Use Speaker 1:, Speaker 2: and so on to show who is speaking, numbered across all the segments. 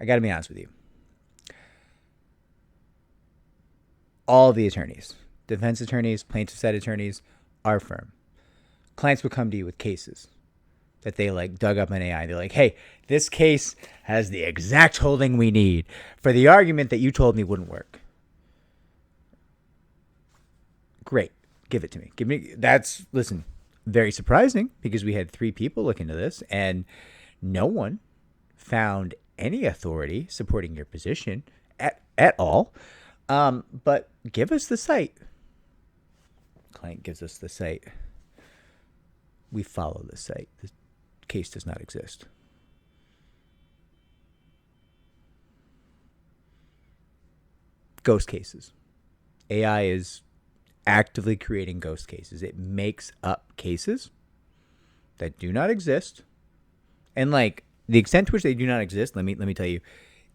Speaker 1: I got to be honest with you. All the attorneys, defense attorneys, plaintiff side attorneys, are firm. Clients will come to you with cases that they like dug up in AI. They're like, hey, this case has the exact holding we need for the argument that you told me wouldn't work. Great. Give it to me. Listen, very surprising because we had 3 people look into this and no one found any authority supporting your position at all. But give us the site. Client gives us the site. We follow the site. The case does not exist. Ghost cases. AI is actively creating ghost cases. It makes up cases that do not exist. And like the extent to which they do not exist, let me tell you,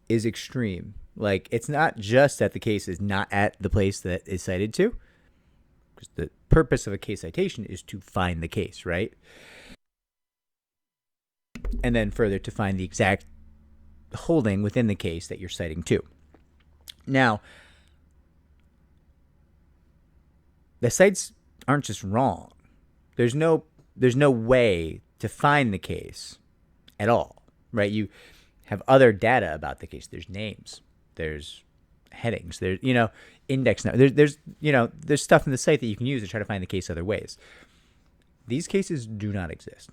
Speaker 1: is extreme. Like it's not just that the case is not at the place that is cited to, because the purpose of a case citation is to find the case, right? And then further to find the exact holding within the case that you're citing to. Now, the sites aren't just wrong. There's no way to find the case at all, right? You have other data about the case. There's names, there's headings, there's index. There's stuff in the site that you can use to try to find the case other ways. These cases do not exist.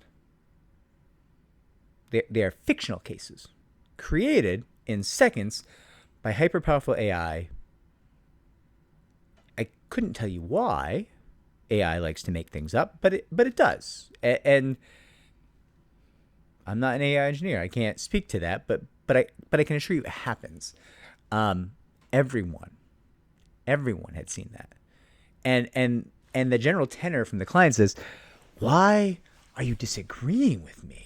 Speaker 1: They are fictional cases created in seconds by hyper-powerful AI. I couldn't tell you why AI likes to make things up, but it does. And I'm not an AI engineer. I can't speak to that, but I can assure you it happens. Everyone had seen that. And the general tenor from the clients is, why are you disagreeing with me?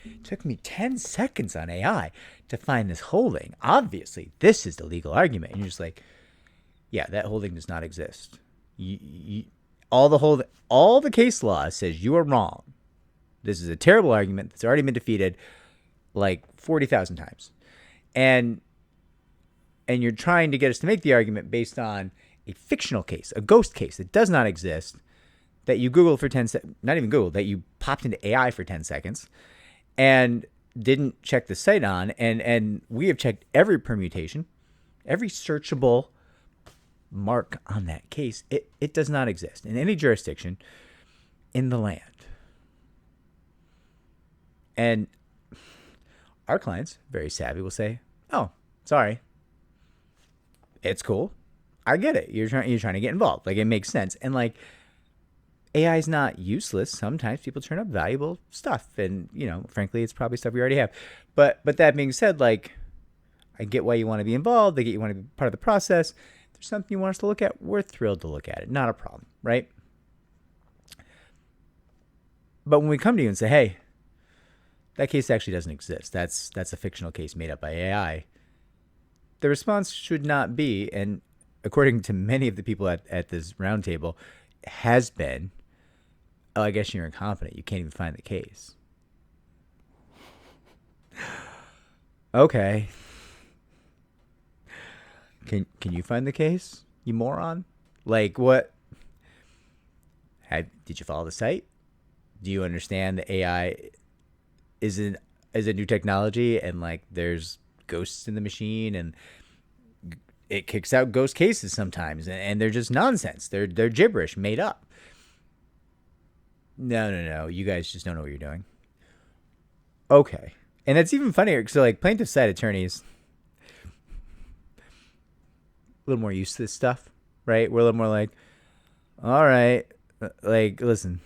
Speaker 1: It took me 10 seconds on AI to find this holding. Obviously, this is the legal argument. And you're just like, yeah, that holding does not exist. All the case law says you are wrong. This is a terrible argument that's already been defeated like 40,000 times. And you're trying to get us to make the argument based on a fictional case, a ghost case that does not exist, that you Googled for 10 seconds, not even Google, that you popped into AI for 10 seconds and didn't check the site on. And we have checked every permutation, every searchable mark on that case. It does not exist in any jurisdiction in the land. And our clients, very savvy, will say, oh, sorry. It's cool. I get it. You're trying to get involved. Like, it makes sense. And like, AI is not useless. Sometimes people turn up valuable stuff, and frankly, it's probably stuff we already have. But that being said, like, I get why you want to be involved. I get you want to be part of the process. If there's something you want us to look at, we're thrilled to look at it. Not a problem, right? But when we come to you and say, hey, that case actually doesn't exist. That's a fictional case made up by AI. The response should not be, and according to many of the people at this roundtable, has been, oh, I guess you're incompetent. You can't even find the case. Okay. Can you find the case, you moron? Like, what? Did you follow the site? Do you understand that AI is a new technology, and like there's ghosts in the machine, and it kicks out ghost cases sometimes, and they're just nonsense. They're gibberish made up. No. You guys just don't know what you're doing. Okay. And that's even funnier. So like plaintiff side attorneys, a little more used to this stuff, right? We're a little more like, all right, like, listen,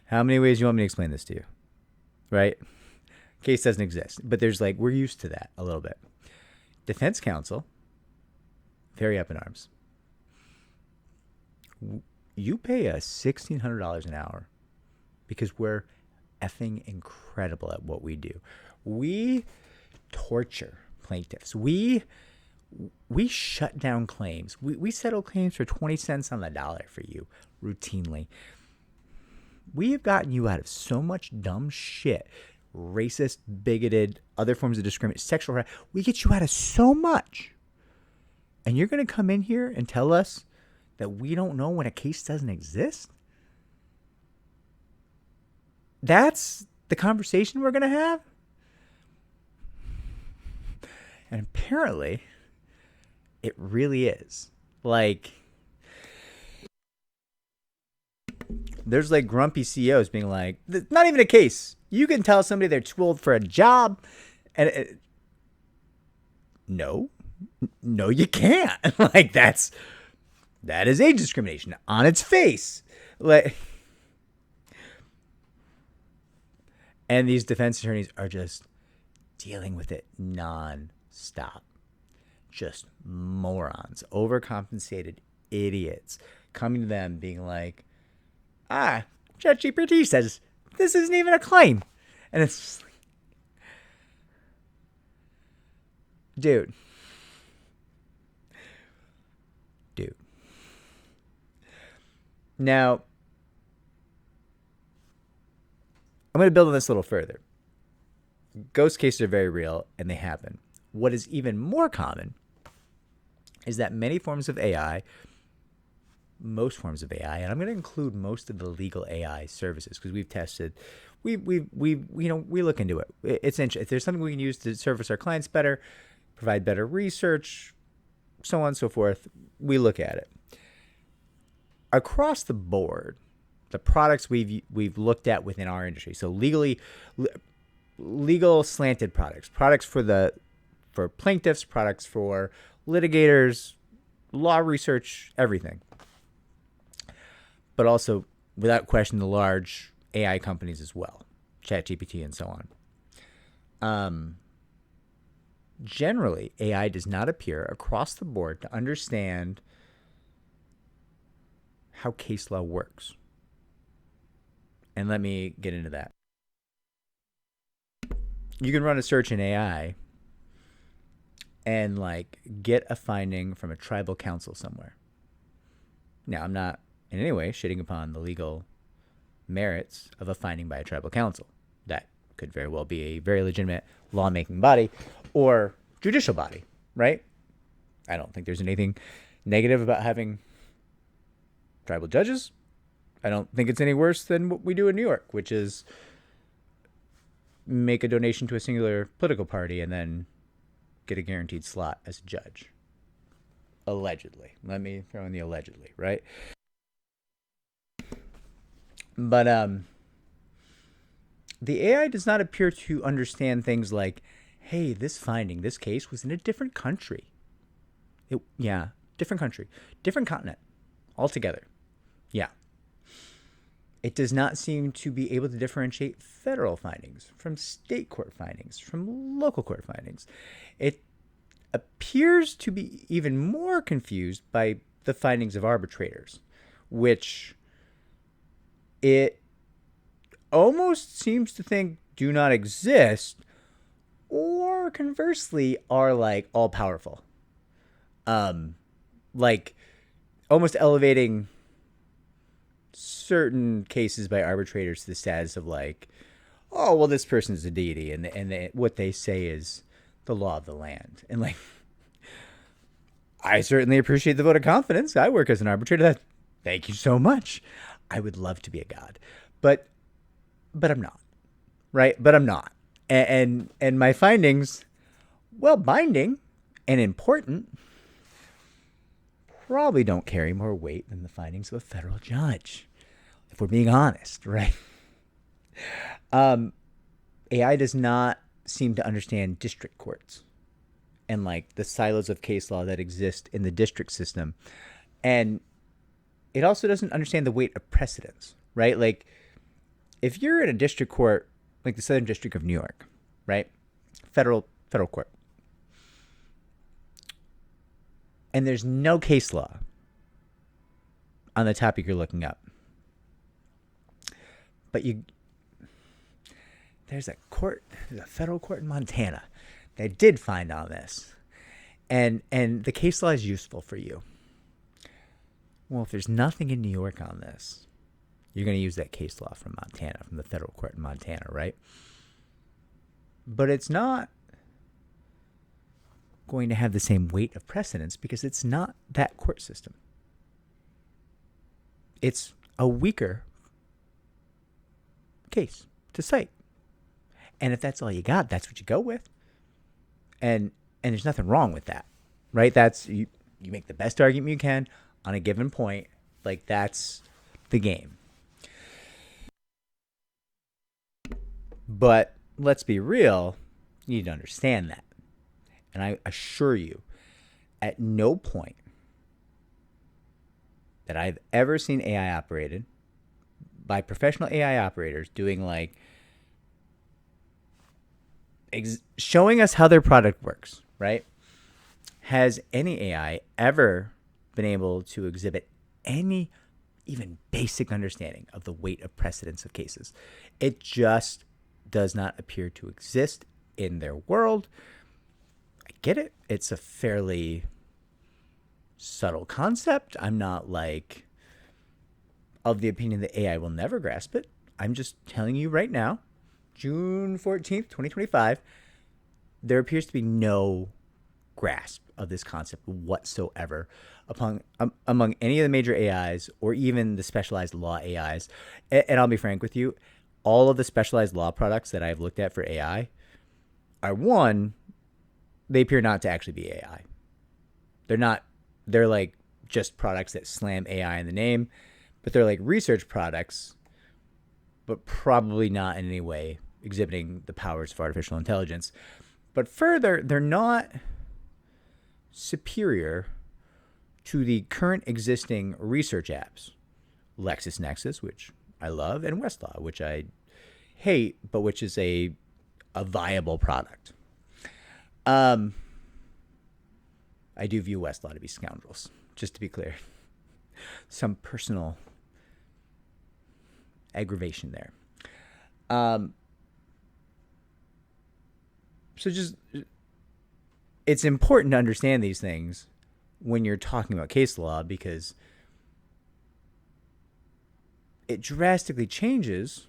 Speaker 1: how many ways do you want me to explain this to you? Right? Case doesn't exist. But there's like, we're used to that a little bit. Defense counsel, very up in arms. You pay us $1,600 an hour because we're effing incredible at what we do. We torture plaintiffs. We shut down claims. We settle claims for 20 cents on the dollar for you routinely. We have gotten you out of so much dumb shit. racist, bigoted, other forms of discrimination, sexual harassment. We get you out of so much. And you're going to come in here and tell us that we don't know when a case doesn't exist? That's the conversation we're going to have? And apparently, it really is. Like, there's like grumpy CEOs being like, not even a case. You can tell somebody they're too old for a job. And no, you can't. Like, that is age discrimination on its face. Like, and these defense attorneys are just dealing with it non-stop. Just morons, overcompensated idiots coming to them being like, ChatGPT says this isn't even a claim. And it's just like, dude. Now, I'm going to build on this a little further. Ghost cases are very real, and they happen. What is even more common is that many forms of AI, most forms of AI, and I'm going to include most of the legal AI services because we've tested, we look into it. It's interesting. If there's something we can use to service our clients better, provide better research, so on and so forth, we look at it. Across the board, the products we've looked at within our industry, so legal slanted products for plaintiffs, products for litigators, law research, everything. But also, without question, the large AI companies as well, ChatGPT and so on. Generally, AI does not appear across the board to understand how case law works. And let me get into that. You can run a search in AI and get a finding from a tribal council somewhere. Now, I'm not in any way shitting upon the legal merits of a finding by a tribal council. That could very well be a very legitimate lawmaking body or judicial body, right? I don't think there's anything negative about having tribal judges. I don't think it's any worse than what we do in New York, which is make a donation to a singular political party and then get a guaranteed slot as a judge. Allegedly. Let me throw in the allegedly, right? But the AI does not appear to understand things like, hey, this case was in a different country. Different country, different continent altogether. Yeah. It does not seem to be able to differentiate federal findings from state court findings, from local court findings. It appears to be even more confused by the findings of arbitrators, which it almost seems to think do not exist, or conversely are all powerful. Almost elevating certain cases by arbitrators to the status of oh, well, this person's a deity, and what they say is the law of the land. And I certainly appreciate the vote of confidence. I work as an arbitrator. Thank you so much. I would love to be a god, but I'm not, right? But I'm not, and my findings, well, binding and important, probably don't carry more weight than the findings of a federal judge, if we're being honest, right? AI does not seem to understand district courts and the silos of case law that exist in the district system. And it also doesn't understand the weight of precedents, right? If you're in a district court, like the Southern District of New York, right? Federal court. And there's no case law on the topic you're looking up. But there's a federal court in Montana that did find on this. And the case law is useful for you. Well, if there's nothing in New York on this, you're going to use that case law from Montana, from the federal court in Montana, right? but it's not going to have the same weight of precedence because it's not that court system. It's a weaker case to cite. And if that's all you got, that's what you go with. And there's nothing wrong with that, right? That's you make the best argument you can on a given point. Like, that's the game. But let's be real, you need to understand that. And I assure you, at no point that I've ever seen AI operated by professional AI operators doing like showing us how their product works, right? Has any AI ever been able to exhibit any even basic understanding of the weight of precedence of cases? It just does not appear to exist in their world. I get it. It's a fairly subtle concept. I'm not like of the opinion that AI will never grasp it. I'm just telling you right now, June 14th, 2025, there appears to be no grasp of this concept whatsoever among any of the major AIs or even the specialized law AIs. And I'll be frank with you, all of the specialized law products that I've looked at for AI are, one, they appear not to actually be AI. They're like just products that slam AI in the name, but they're like research products, but probably not in any way exhibiting the powers of artificial intelligence. But further, they're not superior to the current existing research apps, LexisNexis, which I love, and Westlaw, which I hate, but which is a viable product. I do view Westlaw to be scoundrels, just to be clear. Some personal aggravation there. So just, it's important to understand these things when you're talking about case law, because it drastically changes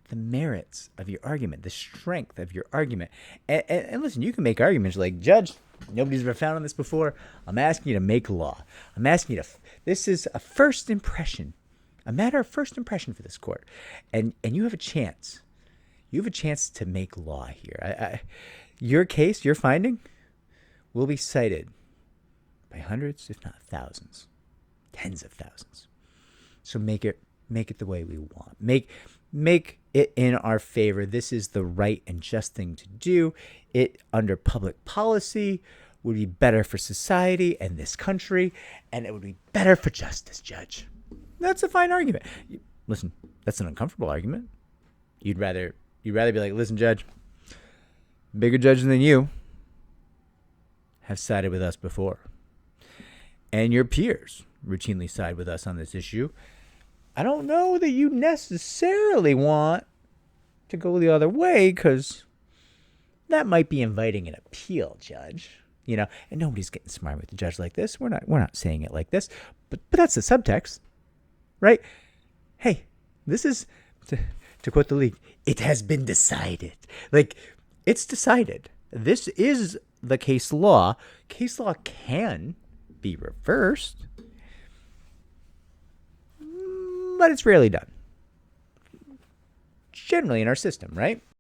Speaker 1: the merits of your argument, the strength of your argument. And listen, you can make arguments like, Judge, nobody's ever found on this before. I'm asking you to make law. I'm asking you to, this is a first impression, a matter of first impression for this court. And you have a chance. You have a chance to make law here. Your case, your finding, will be cited by hundreds, if not thousands, tens of thousands. So make it the way we want. Make it in our favor. This is the right and just thing to do. It, under public policy, would be better for society and this country, and it would be better for justice, Judge. That's a fine argument. Listen, that's an uncomfortable argument. You'd rather be like, listen, Judge, bigger judges than you have sided with us before, and your peers routinely side with us on this issue. I don't know that you necessarily want to go the other way, because that might be inviting an appeal, Judge. You know, and nobody's getting smart with the judge like this. We're not saying it like this, but that's the subtext, right? Hey, this is, to quote the league, it has been decided. Like, it's decided. This is the case law. Case law can be reversed, but it's rarely done. Generally in our system, right?